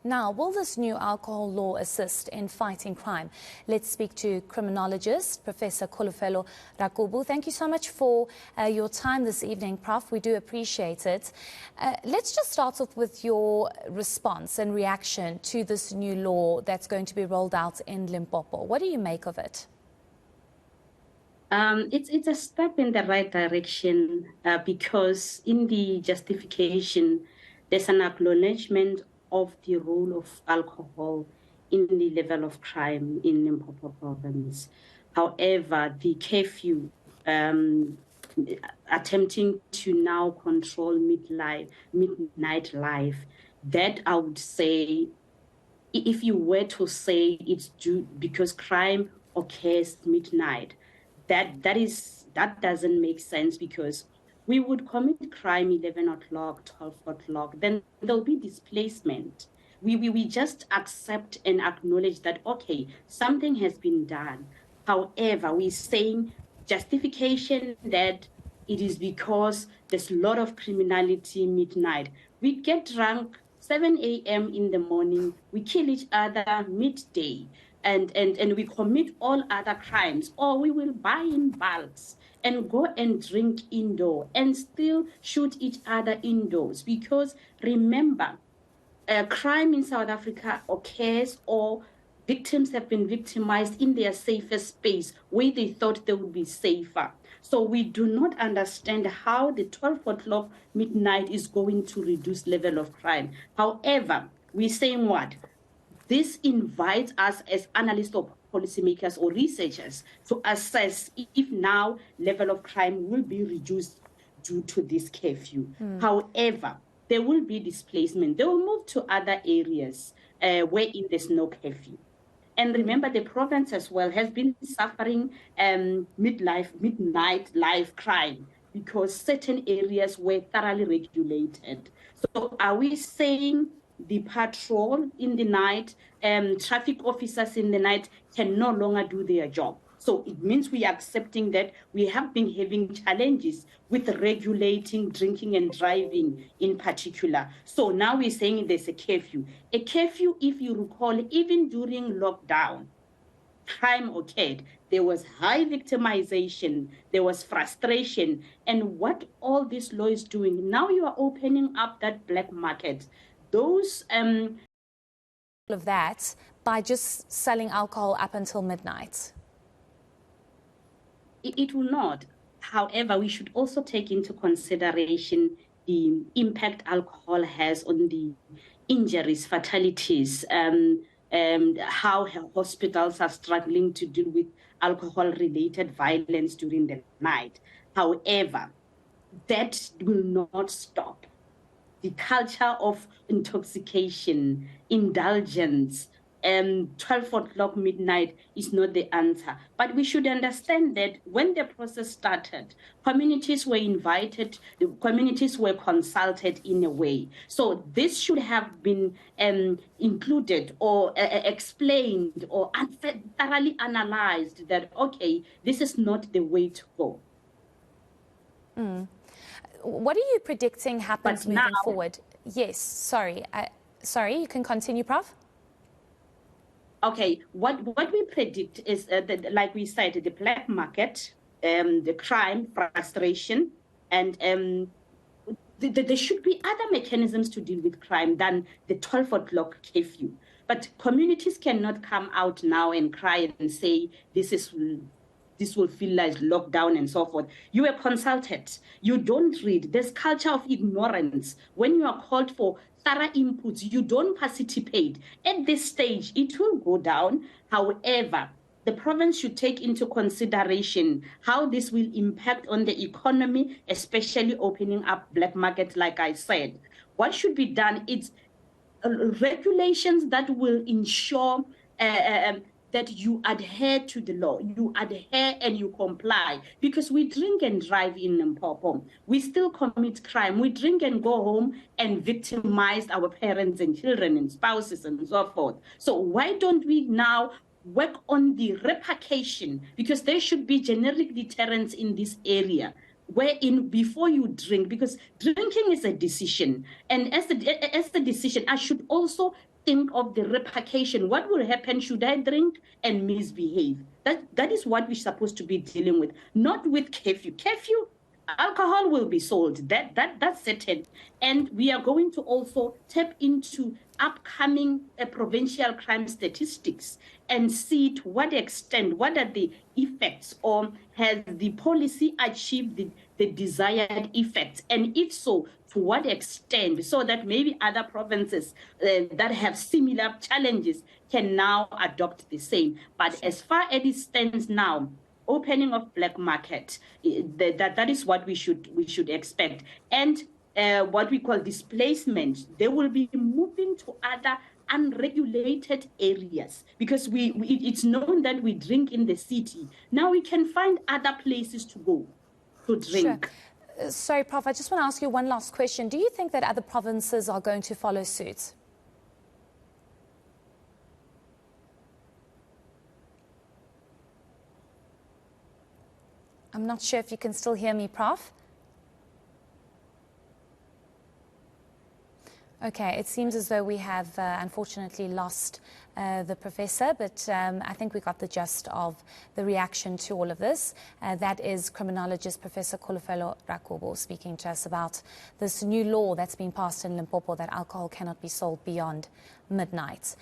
Now, will this new alcohol law assist in fighting crime? Let's speak to criminologist Professor Kholofelo Rakubu. Thank you so much for your time this evening, Prof. We do appreciate it. Let's just start off with your response and reaction to this new law that's going to be rolled out in Limpopo. What do you make of it? It's a step in the right direction because in the justification, there's an acknowledgement of the role of alcohol in the level of crime in Limpopo province. However, the curfew attempting to now control midnight life, that I would say, if you were to say it's due because crime occurs midnight, that doesn't make sense, because we would commit crime 11 o'clock, 12 o'clock, then there'll be displacement. We just accept and acknowledge that, okay, something has been done. However, we're saying justification that it is because there's a lot of criminality midnight. We get drunk 7 a.m. in the morning, we kill each other midday, and we commit all other crimes, or we will buy in bulks and go and drink indoor and still shoot each other indoors. Because remember, crime in South Africa occurs, or victims have been victimized in their safest space where they thought they would be safer. So we do not understand how the 12 o'clock midnight is going to reduce level of crime. However, we're saying what? This invites us as analysts or policymakers or researchers to assess if now level of crime will be reduced due to this curfew. However, there will be displacement. They will move to other areas wherein there's no curfew. And remember, the province as well has been suffering midnight life crime because certain areas were thoroughly regulated. So are we saying the patrol in the night, traffic officers in the night can no longer do their job? So it means we are accepting that we have been having challenges with regulating drinking and driving in particular. So now we're saying there's a curfew. A curfew, if you recall, even during lockdown, crime occurred. There was high victimization, there was frustration. And what all this law is doing, now you are opening up that black market. Those of that by just selling alcohol up until midnight. It will not. However, we should also take into consideration the impact alcohol has on the injuries, fatalities, how hospitals are struggling to deal with alcohol-related violence during the night. However, that will not stop the culture of intoxication, indulgence. 12 o'clock midnight is not the answer. But we should understand that when the process started, communities were invited, the communities were consulted in a way. So this should have been included or explained or thoroughly analyzed that, okay, this is not the way to go. What are you predicting happens moving forward? Yes, sorry, you can continue, Prof. Okay, what we predict is, that, like we said, the black market, the crime, frustration, and there should be other mechanisms to deal with crime than the 12 o'clock curfew. But communities cannot come out now and cry and say, this will feel like lockdown and so forth. You are consulted. You don't read. There's culture of ignorance. When you are called for thorough inputs, you don't participate. At this stage, it will go down. However, the province should take into consideration how this will impact on the economy, especially opening up black markets, like I said. What should be done? It's regulations that will ensure that you adhere to the law, you adhere and you comply. Because we drink and drive in Limpopo. We still commit crime. We drink and go home and victimize our parents and children and spouses and so forth. So why don't we now work on the repercussion? Because there should be generic deterrence in this area, wherein before you drink, because drinking is a decision. And as the decision, I should also think of the repercussion. What will happen should I drink and misbehave? That is what we're supposed to be dealing with, not with curfew. Curfew, alcohol will be sold. That's certain. And we are going to also tap into upcoming provincial crime statistics and see to what extent, what are the effects, or has the policy achieved the desired effects? And if so, to what extent, so that maybe other provinces that have similar challenges can now adopt the same. But as far as it stands now, opening of black market, that is what we should expect. And what we call displacement, they will be moving to other unregulated areas, because it's known that we drink in the city. Now we can find other places to go to drink. Sure. Sorry, Prof, I just want to ask you one last question. Do you think that other provinces are going to follow suit? I'm not sure if you can still hear me, Prof. Okay, it seems as though we have unfortunately lost the professor, but I think we got the gist of the reaction to all of this. That is criminologist Professor Kholofelo Rakubu speaking to us about this new law that's been passed in Limpopo that alcohol cannot be sold beyond midnight.